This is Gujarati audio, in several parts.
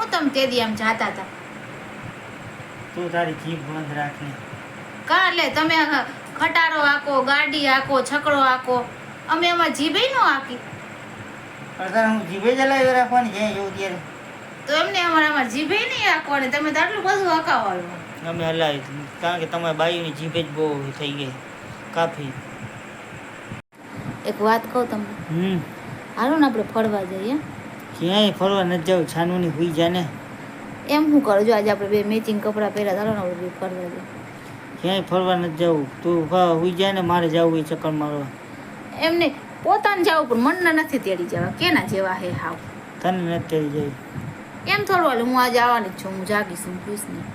હું તમે તે દી આમ જાતા હતા? તું તારી જીભ બંધ રાખને. કા લે તમે ખટારો આકો, ગાડી આકો, છકડો આકો, અમે એમાં જીભે નો આકી. અત્યારે હું જીભે ચલાવી રાખવાની જ્યાં જવું ત્યારે. તો એમને અમારામાં જીભે નહીં આકવાની, તમે તો આટલું બધું આકાવાનું. અમે હલાવી, કારણ કે તમારી બાઈની જીભે જ બહુ થઈ ગઈ કાફી. એક વાત કહું તમને, હાલો ને આપણે ફરવા જઈએ. ક્યાંય ફરવા નથી જવું, છાનુની હુઈ જાને. એમ શું કરો? જો આજે આપણે બે મેચિંગ કપડાં પહેર્યા, હાલો ને આપણે બે ફરવા જઈએ. ક્યાંય ફરવા નથી જવું, તું હુઈ જાય ને, મારે જવું એ ચક્કર મારવા. એમને પોતાને જવું પણ મનને નથી તેડી જવા. કેના જેવા હે હાવ? તને નથી તેડી જાય. એમ થોડું હાલે, હું આજે આવવાની જ છું, હું જાગીશ, હું ખુશ નહીં.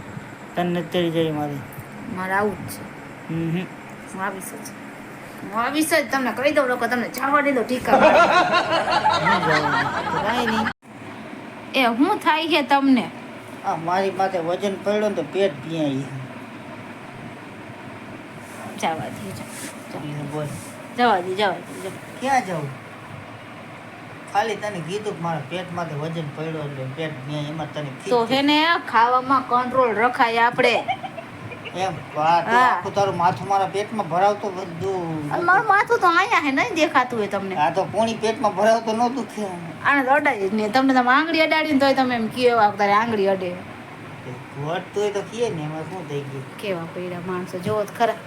તને નથી તેડી જાય મારે. મારે આવું જ છે. હું આવીશ જ, હું આવીશ જ. તમને કહી દઉં લોકો, તમને જવા દે દો ટીકા. કાંઈ નહીં. એ શું થાય છે તમને? આ મારી પાસે વજન પડ્યો ને તો પેટ પીયાય. જવા દે, બોલ જવા દે, જવા દે. ક્યાં જવું? ખાલી તને કીધું કે મારા પેટમાંથી વજન પડ્યો એટલે પેટ પીયાય, એમાં તને તો હે ને ખાવામાં કંટ્રોલ રખાય આપણે. એમ આખું તારું માથું મારા પેટમાં ભરાવતો બધું. મારું માથું તો અહીંયા હે, નહીં દેખાતું હોય તમને? આ તો પોણી પેટમાં ભરાવતો નહોતું કે આને તો અડાય જ નહીં. તમને તમે આંગળી અડાડી ને તોય તમે એમ કેવા તારે આંગળી અડે. વટતું હોય તો કીએ ને, એમાં શું થઈ ગયું? કેવા પૈડા માણસો જોવો તો ખરા.